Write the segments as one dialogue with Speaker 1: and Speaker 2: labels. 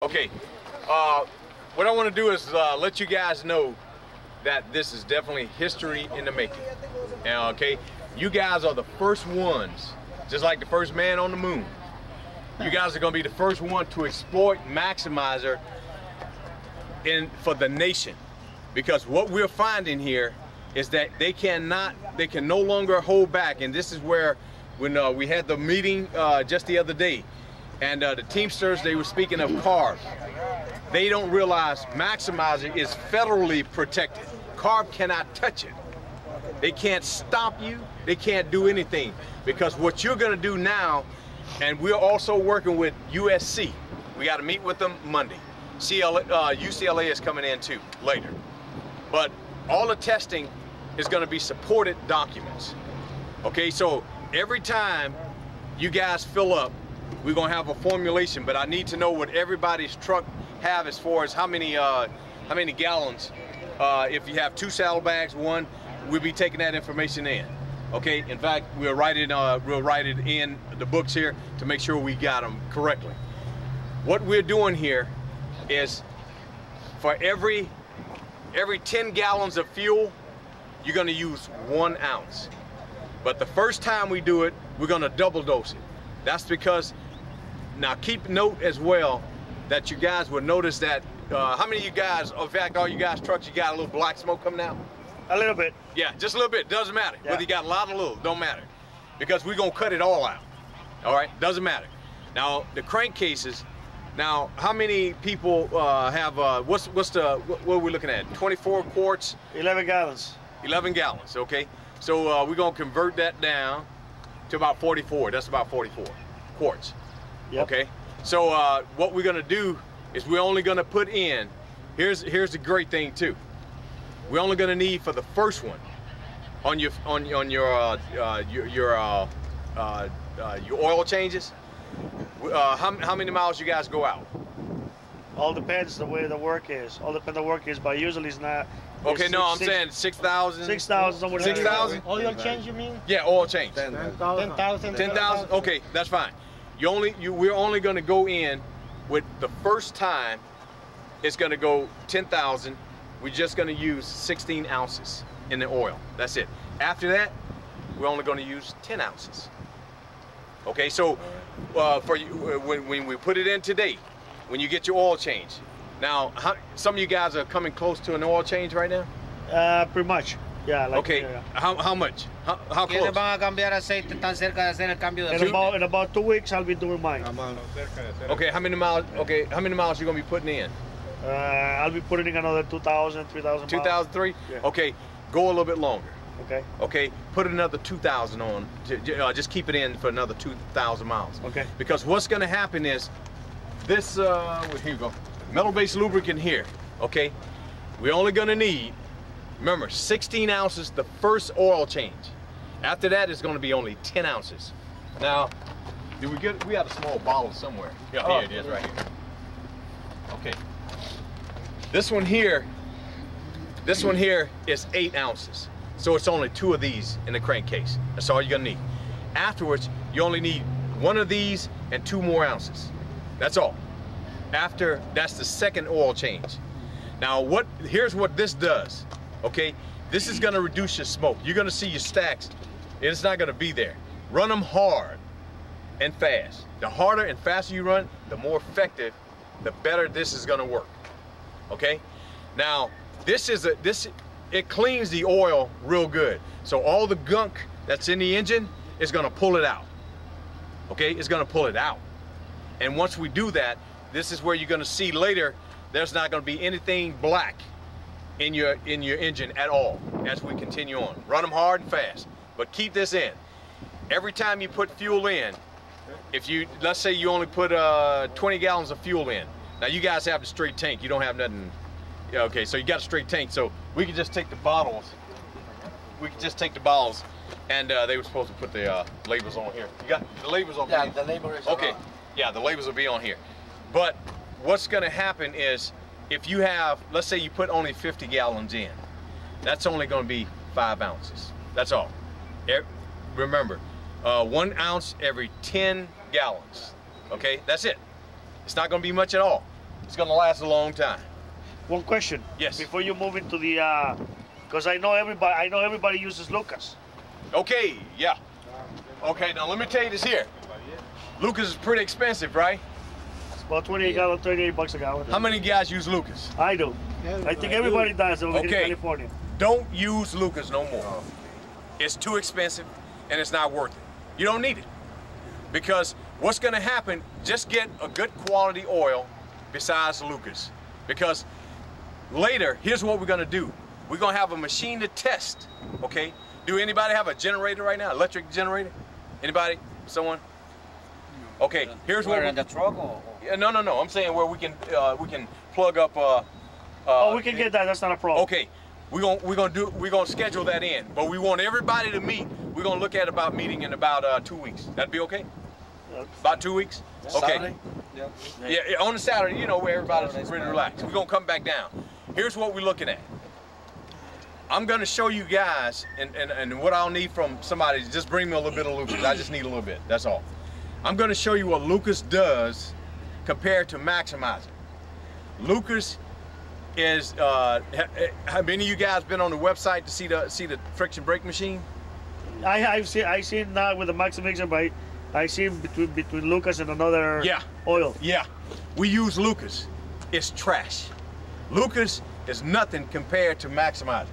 Speaker 1: Okay, what I want to do is let you guys know that this is definitely history in the making. Okay, you guys are the first ones, just like the first man on the moon. You guys are going to be the first one to exploit Maximizer for the nation, because what we're finding here is that they can no longer hold back. And this is where, when we had the meeting just the other day, and the Teamsters, they were speaking of CARB. They don't realize Maximizer is federally protected. CARB cannot touch it. They can't stop you. They can't do anything, because what you're going to do now, and we're also working with USC. We got to meet with them Monday. UCLA is coming in too later. But all the testing is going to be supported documents. Okay, so every time you guys fill up, we're going to have a formulation, but I need to know what everybody's truck have as far as how many gallons. If you have 2 saddlebags, 1, we'll be taking that information in. Okay, in fact, we'll write it in the books here to make sure we got them correctly. What we're doing here is for every 10 gallons of fuel, you're going to use 1 ounce. But the first time we do it, we're going to double dose it. That's because, now keep note as well, that you guys will notice that, how many of you guys, in fact, all you guys' trucks, you got a little black smoke coming out?
Speaker 2: A little bit.
Speaker 1: Yeah, just a little bit, doesn't matter.
Speaker 2: Yeah.
Speaker 1: Whether you got a lot or little, don't matter. Because we're gonna cut it all out, all right? Doesn't matter. Now, the crankcases, now, how many people have, what are we looking at? 24 quarts?
Speaker 2: 11 gallons.
Speaker 1: 11 gallons, okay? So we're gonna convert that down to about 44. That's about 44 quarts.
Speaker 2: Yep.
Speaker 1: Okay. So what we're gonna do is we're only gonna put in. Here's the great thing too. We're only gonna need for the first one on your oil changes. How many miles you guys go out?
Speaker 2: All depends the way the work is. All depends the work is, but usually it's not.
Speaker 1: Okay, no, I'm saying 6,000.
Speaker 2: 6,000 somewhere.
Speaker 1: 6,000.
Speaker 3: Oil change, you mean?
Speaker 1: Yeah, oil change.
Speaker 3: 10,000.
Speaker 1: 10,000. Okay, that's fine. We're only going to go in with the first time. It's going to go 10,000. We're just going to use 16 ounces in the oil. That's it. After that, we're only going to use 10 ounces. Okay, so for you, when we put it in today, when you get your oil change. Now, some of you guys are coming close to an oil change right now?
Speaker 2: Pretty much. Yeah. Like,
Speaker 1: okay.
Speaker 2: Yeah.
Speaker 1: How much? How close?
Speaker 3: ¿Quiénes van a cambiar aceite tan cerca de hacer el cambio de aceite?
Speaker 2: In about 2 weeks, I'll be doing mine.
Speaker 1: Okay, how many miles? Okay, how many miles you gonna be putting in?
Speaker 2: I'll be putting in another 2,000, 3,000 miles.
Speaker 1: 2003?
Speaker 2: Yeah.
Speaker 1: Okay, go a little bit longer.
Speaker 2: Okay.
Speaker 1: Okay, put another 2,000 on. Just keep it in for another 2,000 miles.
Speaker 2: Okay.
Speaker 1: Because what's gonna happen is this. Here you go. Metal-based lubricant here. Okay, we're only gonna need, remember, 16 ounces the first oil change. After that, it's gonna be only 10 ounces. Now, we had a small bottle somewhere. Yeah, here it is right here. Okay. This one here is 8 ounces. So it's only 2 of these in the crankcase. That's all you're gonna need. Afterwards, you only need 1 of these and 2 more ounces. That's all. After, that's the second oil change. Now, here's what this does, okay? This is gonna reduce your smoke. You're gonna see your stacks, it's not gonna be there. Run them hard and fast. The harder and faster you run, the more effective, the better this is gonna work, okay? Now, it cleans the oil real good. So all the gunk that's in the engine is gonna pull it out, okay? It's gonna pull it out. And once we do that, this is where you're gonna see later, there's not gonna be anything black in your engine at all as we continue on. Run them hard and fast, but keep this in. Every time you put fuel in, let's say you only put 20 gallons of fuel in. Now you guys have a straight tank, you don't have nothing. Yeah, okay, so you got a straight tank, so we can just take the bottles. And they were supposed to put the labels on here. You got the labels on here?
Speaker 3: Yeah, the label is
Speaker 1: okay.
Speaker 3: on.
Speaker 1: Yeah, the labels will be on here. But what's gonna happen is, if you have, let's say you put only 50 gallons in, that's only gonna be 5 ounces. That's all. Remember, 1 ounce every 10 gallons. Okay, that's it. It's not gonna be much at all. It's gonna last a long time.
Speaker 2: One question.
Speaker 1: Yes.
Speaker 2: Before you move into the, because I know everybody uses Lucas.
Speaker 1: Okay, yeah. Okay, now let me tell you this here. Lucas is pretty expensive, right?
Speaker 2: It's about 28 gallon, 38 bucks a gallon.
Speaker 1: How many guys use Lucas?
Speaker 2: I do. I think everybody does over here in California.
Speaker 1: Don't use Lucas no more. It's too expensive and it's not worth it. You don't need it. Because what's gonna happen, just get a good quality oil besides Lucas. Because later, here's what we're gonna do. We're gonna have a machine to test, okay? Do anybody have a generator right now? Electric generator? Anybody? Someone? Okay, here's what
Speaker 3: in the truck or?
Speaker 1: Yeah, no. I'm saying where we can plug up.
Speaker 2: Oh, we can get that. That's not a problem.
Speaker 1: Okay, we're gonna schedule that in. But we want everybody to meet. We're gonna look at about meeting in about 2 weeks. That'd be okay? About 2 weeks? Okay.
Speaker 3: Saturday?
Speaker 1: Yeah, on a Saturday, you know, where everybody's ready to relax. We're gonna come back down. Here's what we're looking at. I'm gonna show you guys, and what I'll need from somebody is just bring me a little bit of Lucas. I just need a little bit, that's all. I'm gonna show you what Lucas does compared to Maximizer. Lucas is, have any of you guys been on the website to see the friction brake machine?
Speaker 2: I've seen now with the Maximixer, but I seen between Lucas and another oil.
Speaker 1: Yeah, we use Lucas. It's trash. Lucas is nothing compared to Maximizer.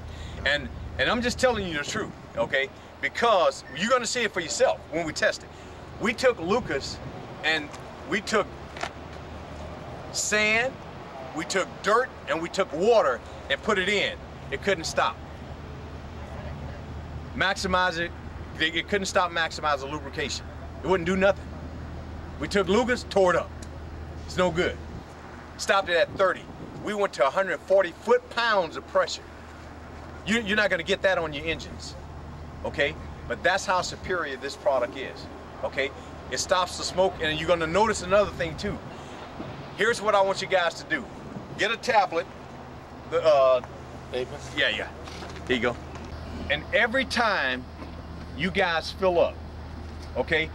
Speaker 1: And I'm just telling you the truth, okay? Because you're gonna see it for yourself when we test it. We took Lucas and we took sand, we took dirt, and we took water and put it in. It couldn't stop. Maximizer, it couldn't stop Maximizer lubrication. It wouldn't do nothing. We took Lucas, tore it up. It's no good. Stopped it at 30. We went to 140 foot-pounds of pressure. You're not gonna get that on your engines, okay? But that's how superior this product is, okay? It stops the smoke, and you're gonna notice another thing too. Here's what I want you guys to do. Get a tablet. Yeah. Here you go. And every time you guys fill up, okay,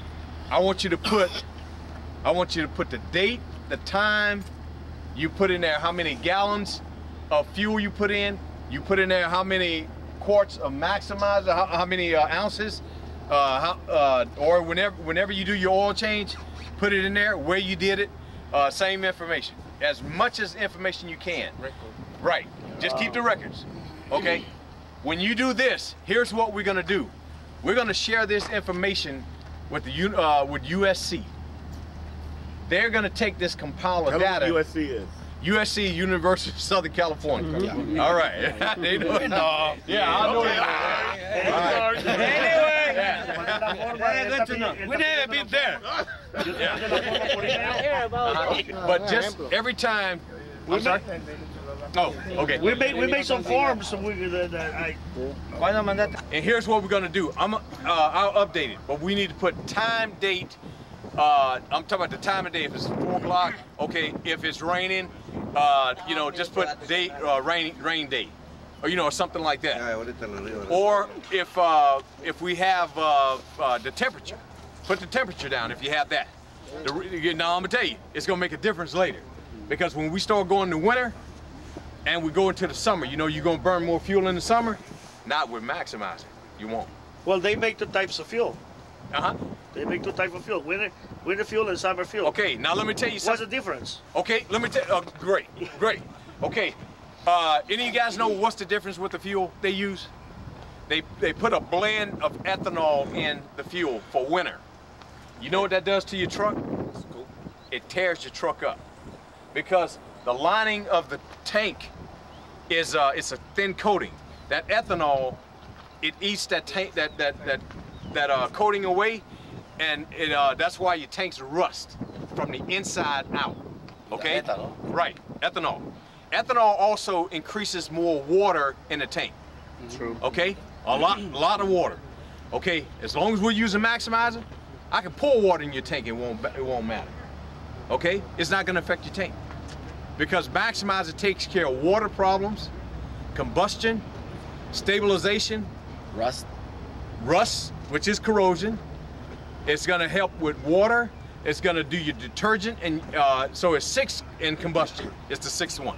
Speaker 1: I want you to put the date, the time, you put in there how many gallons of fuel you put in. You put in there how many quarts of Maximizer, how many ounces, or whenever you do your oil change, put it in there, where you did it, same information. As much as information you can. Right, just keep the records, okay? When you do this, here's what we're gonna do. We're gonna share this information with with USC. They're gonna take this compiler data.
Speaker 4: USC is?
Speaker 1: USC, University of Southern California.
Speaker 4: Mm-hmm.
Speaker 1: All right. They know it. Yeah, I know it.
Speaker 3: Anyway, good to know.
Speaker 1: We never been there. But just every time. I'm sorry? Oh, okay.
Speaker 2: We made some forms. So
Speaker 1: and here's what we're gonna do. I'll update it, but we need to put time, date. I'm talking about the time of day. If it's 4 o'clock, okay. If it's raining, you know, just put date, rain date, or you know, something like that. Or if we have the temperature, put the temperature down if you have that. Now I'm gonna tell you, it's gonna make a difference later, because when we start going to winter and we go into the summer, you know, you're gonna burn more fuel in the summer. Not with Maximizer, you won't.
Speaker 2: Well, they make two types of fuel.
Speaker 1: Uh-huh.
Speaker 2: They make two types of fuel, winter fuel and summer fuel.
Speaker 1: Okay, now let me tell you something.
Speaker 2: What's the difference?
Speaker 1: Okay, let me tell you, great. Okay, any of you guys know what's the difference with the fuel they use? They put a blend of ethanol in the fuel for winter. You know what that does to your truck? It tears your truck up. Because the lining of the tank is it's a thin coating. That ethanol, it eats that tank, that coating away, and that's why your tanks rust from the inside out. Okay?
Speaker 3: Ethanol.
Speaker 1: Right, ethanol. Ethanol also increases more water in the tank.
Speaker 2: True.
Speaker 1: Okay? A lot of water. Okay, as long as we're using Maximizer, I can pour water in your tank, it won't matter. Okay? It's not gonna affect your tank. Because Maximizer takes care of water problems, combustion, stabilization,
Speaker 3: Rust.
Speaker 1: rust, which is corrosion. It's gonna help with water, It's gonna do your detergent, and so it's 6 in combustion. It's the 6th one.